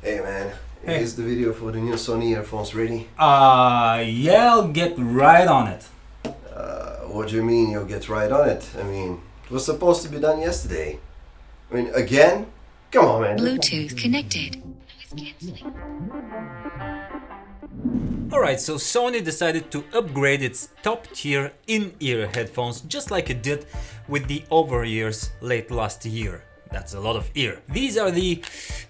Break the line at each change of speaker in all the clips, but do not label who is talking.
Hey man,
Hey.
is the video for the new Sony earphones ready?
Yeah, I'll get right on it.
What do you mean you'll get right on it? I mean, it was supposed to be done yesterday. I mean, again? Come on man.
Bluetooth connected.
Alright, so Sony decided to upgrade its top tier in-ear headphones just like it did with the over-ears late last year. That's a lot of ear. These are the,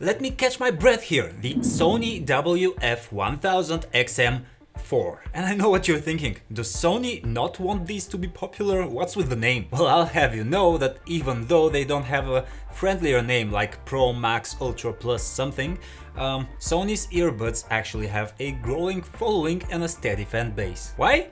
let me catch my breath here, the Sony WF-1000XM4. And I know what you're thinking, does Sony not want these to be popular? What's with the name? Well, I'll have you know that even though they don't have a friendlier name like Pro, Max, Ultra Plus something, Sony's earbuds actually have a growing following and a steady fan base. Why?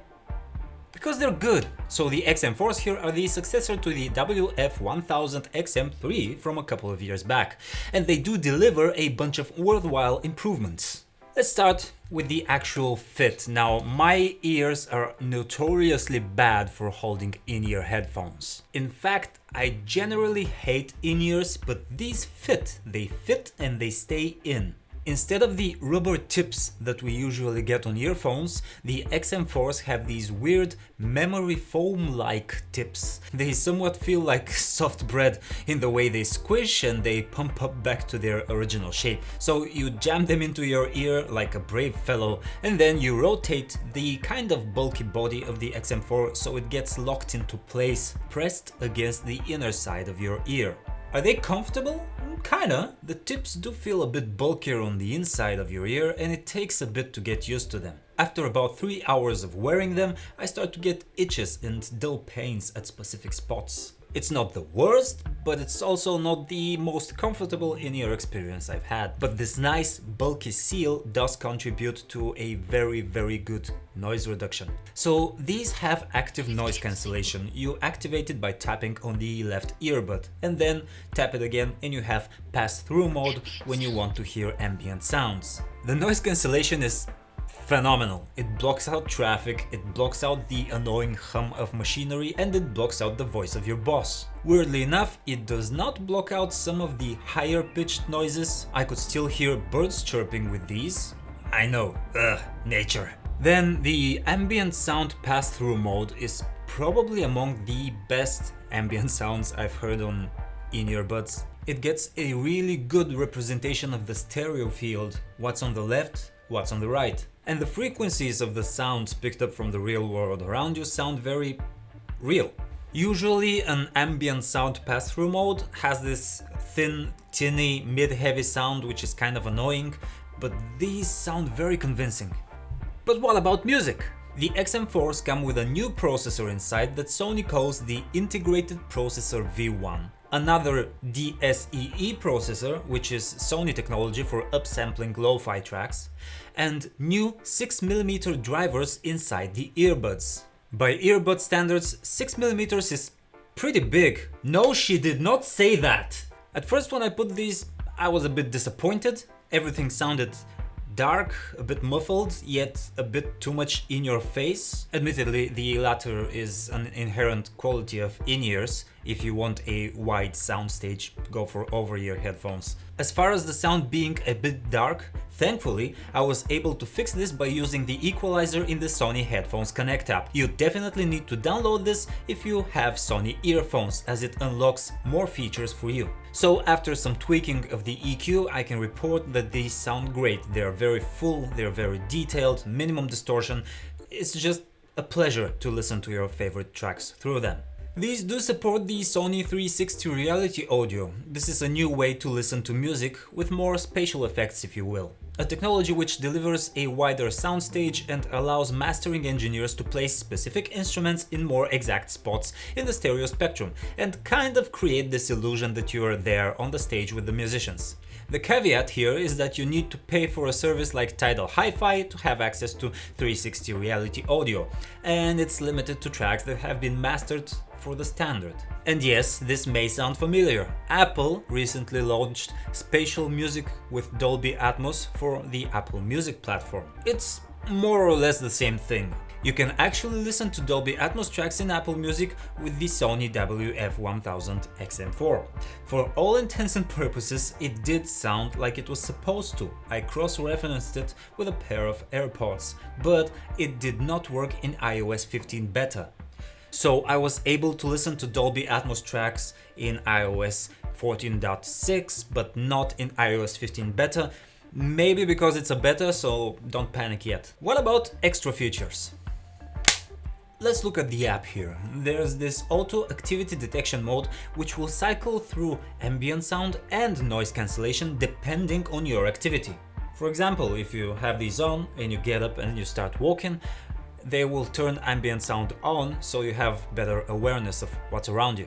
Because they're good. So the XM4s here are the successor to the WF-1000XM3 from a couple of years back, and they do deliver a bunch of worthwhile improvements. Let's start with the actual fit. Now, my ears are notoriously bad for holding in-ear headphones. In fact, I generally hate in-ears, but these fit. They fit and they stay in. Instead of the rubber tips that we usually get on earphones, the XM4s have these weird memory foam-like tips. They somewhat feel like soft bread in the way they squish and they pump up back to their original shape. So you jam them into your ear like a brave fellow, and then you rotate the kind of bulky body of the XM4 so it gets locked into place, pressed against the inner side of your ear. Are they comfortable? Kinda. The tips do feel a bit bulkier on the inside of your ear and it takes a bit to get used to them. After about 3 hours of wearing them, I start to get itches and dull pains at specific spots. It's not the worst, but it's also not the most comfortable in-ear experience I've had. But this nice bulky seal does contribute to a very good noise reduction. So these have active noise cancellation. You activate it by tapping on the left earbud and then tap it again and you have pass-through mode when you want to hear ambient sounds. The noise cancellation is phenomenal. It blocks out traffic, it blocks out the annoying hum of machinery, and it blocks out the voice of your boss. Weirdly enough, it does not block out some of the higher pitched noises. I could still hear birds chirping with these. I know, nature. Then the ambient sound pass-through mode is probably among the best ambient sounds I've heard on in-earbuds. It gets a really good representation of the stereo field, what's on the left, what's on the right. And the frequencies of the sounds picked up from the real world around you sound very real. Usually an ambient sound pass-through mode has this thin, tinny, mid-heavy sound which is kind of annoying, but these sound very convincing. But what about music? The XM4s come with a new processor inside that Sony calls the Integrated Processor V1. Another DSEE processor, which is Sony technology for upsampling lo-fi tracks, and new 6mm drivers inside the earbuds. By earbud standards, 6mm is pretty big. No, she did not say that! At first when I put these, I was a bit disappointed. Everything sounded dark, a bit muffled, yet a bit too much in your face. Admittedly, the latter is an inherent quality of in-ears. If you want a wide soundstage, go for over-ear headphones. As far as the sound being a bit dark, thankfully, I was able to fix this by using the equalizer in the Sony Headphones Connect app. You definitely need to download this if you have Sony earphones, as it unlocks more features for you. So after some tweaking of the EQ, I can report that these sound great. They're very full, they're very detailed, minimum distortion. It's just a pleasure to listen to your favorite tracks through them. These do support the Sony 360 Reality Audio. This is a new way to listen to music with more spatial effects, if you will. A technology which delivers a wider soundstage and allows mastering engineers to place specific instruments in more exact spots in the stereo spectrum and kind of create this illusion that you are there on the stage with the musicians. The caveat here is that you need to pay for a service like Tidal Hi-Fi to have access to 360 Reality Audio, and it's limited to tracks that have been mastered for the standard. And yes, this may sound familiar. Apple recently launched spatial music with Dolby Atmos for the Apple Music platform. It's more or less the same thing. You can actually listen to Dolby Atmos tracks in Apple Music with the Sony WF-1000XM4. For all intents and purposes, it did sound like it was supposed to. I cross-referenced it with a pair of AirPods, but it did not work in iOS 15 beta. So I was able to listen to Dolby Atmos tracks in iOS 14.6, but not in iOS 15 beta. Maybe because it's a beta, so don't panic yet. What about extra features? Let's look at the app here. There's this auto activity detection mode which will cycle through ambient sound and noise cancellation depending on your activity. For example, if you have these on and you get up and you start walking, they will turn ambient sound on so you have better awareness of what's around you.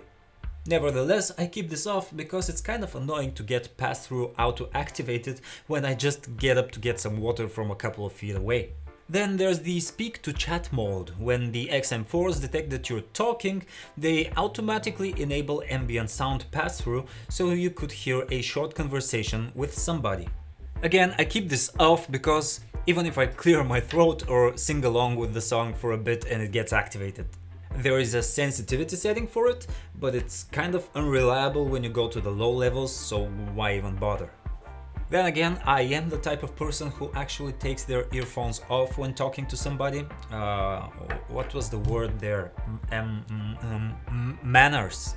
Nevertheless, I keep this off because it's kind of annoying to get pass-through auto-activated when I just get up to get some water from a couple of feet away. Then there's the speak to chat mode. When the XM4s detect that you're talking, they automatically enable ambient sound pass-through so you could hear a short conversation with somebody. Again, I keep this off because even if I clear my throat or sing along with the song for a bit and it gets activated. There is a sensitivity setting for it, but it's kind of unreliable when you go to the low levels, so why even bother? Then again, I am the type of person who actually takes their earphones off when talking to somebody. What was the word there? Manners.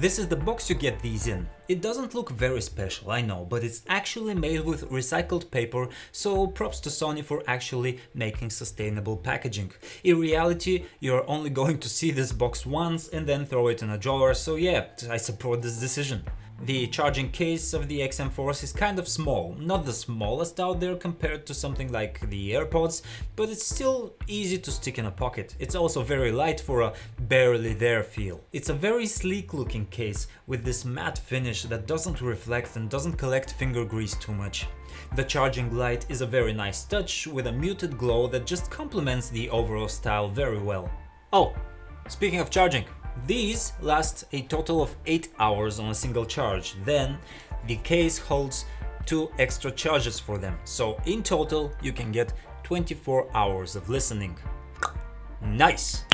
This is the box you get these in. It doesn't look very special, I know, but it's actually made with recycled paper, so props to Sony for actually making sustainable packaging. In reality, you're only going to see this box once and then throw it in a drawer, so yeah, I support this decision. The charging case of the XM4s is kind of small, not the smallest out there compared to something like the AirPods, but it's still easy to stick in a pocket. It's also very light for a barely there feel. It's a very sleek looking case with this matte finish that doesn't reflect and doesn't collect finger grease too much. The charging light is a very nice touch with a muted glow that just complements the overall style very well. Oh, speaking of charging. These last a total of 8 hours on a single charge, then the case holds 2 extra charges for them, so in total you can get 24 hours of listening. Nice!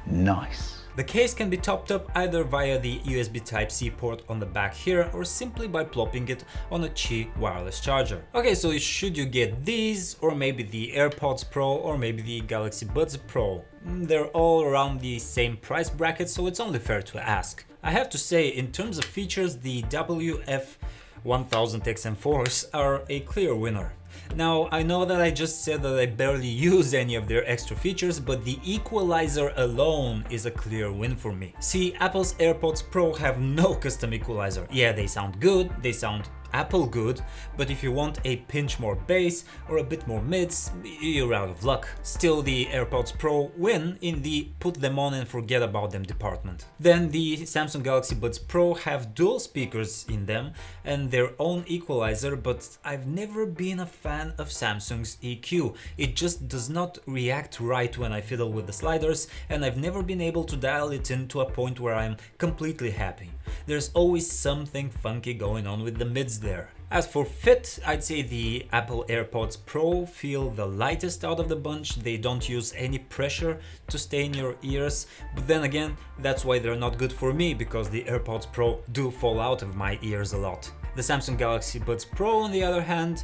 Nice.
The case can be topped up either via the USB Type-C port on the back here or simply by plopping it on a Qi wireless charger. Okay, so should you get these or maybe the AirPods Pro or maybe the Galaxy Buds Pro? They're all around the same price bracket, so it's only fair to ask. I have to say, in terms of features, the WF-1000XM4s are a clear winner. Now, I know that I just said that I barely use any of their extra features, but the equalizer alone is a clear win for me. See, Apple's AirPods Pro have no custom equalizer. Yeah, they sound good, they sound Apple good, but if you want a pinch more bass or a bit more mids, you're out of luck. Still, the AirPods Pro win in the put them on and forget about them department. Then the Samsung Galaxy Buds Pro have dual speakers in them and their own equalizer, but I've never been a fan of Samsung's EQ. It just does not react right when I fiddle with the sliders, and I've never been able to dial it in to a point where I'm completely happy. There's always something funky going on with the mids there. As for fit, I'd say the Apple AirPods Pro feel the lightest out of the bunch. They don't use any pressure to stay in your ears, but then again, that's why they're not good for me, because the AirPods Pro do fall out of my ears a lot. The Samsung Galaxy Buds Pro, on the other hand,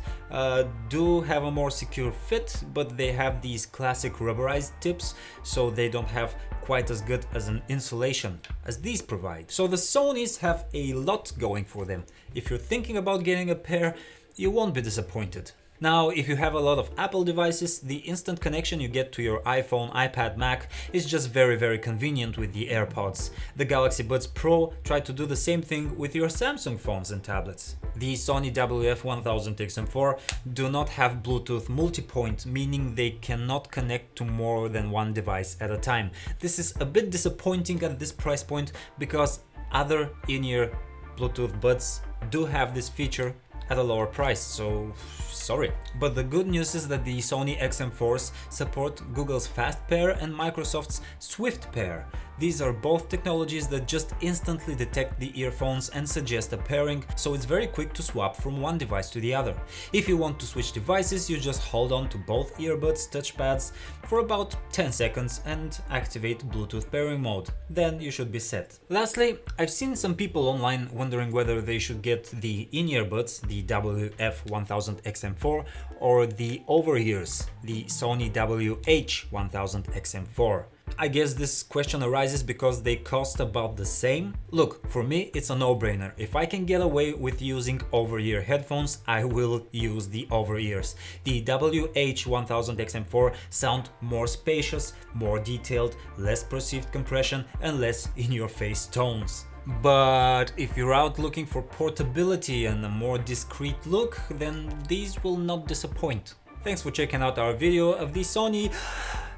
do have a more secure fit, but they have these classic rubberized tips, so they don't have quite as good as an insulation as these provide. So the Sonys have a lot going for them. If you're thinking about getting a pair, you won't be disappointed. Now, if you have a lot of Apple devices, the instant connection you get to your iPhone, iPad, Mac is just very convenient with the AirPods. The Galaxy Buds Pro try to do the same thing with your Samsung phones and tablets. The Sony WF-1000XM4 do not have Bluetooth multipoint, meaning they cannot connect to more than one device at a time. This is a bit disappointing at this price point because other in-ear Bluetooth buds do have this feature at a lower price, so sorry. But the good news is that the Sony XM4s support Google's Fast Pair and Microsoft's Swift Pair. These are both technologies that just instantly detect the earphones and suggest a pairing, so it's very quick to swap from one device to the other. If you want to switch devices, you just hold on to both earbuds touchpads for about 10 seconds and activate Bluetooth pairing mode. Then you should be set. Lastly, I've seen some people online wondering whether they should get the in-earbuds, the WF-1000XM4, or the over-ears, the Sony WH-1000XM4. I guess this question arises because they cost about the same. Look, for me it's a no-brainer. If I can get away with using over-ear headphones, I will use the over-ears. The WH-1000XM4 sound more spacious, more detailed, less perceived compression and less in-your-face tones. But if you're out looking for portability and a more discreet look, then these will not disappoint. Thanks for checking out our video of the Sony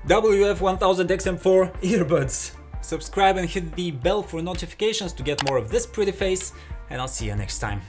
WF-1000XM4 earbuds. Subscribe and hit the bell for notifications to get more of this pretty face, and I'll see you next time.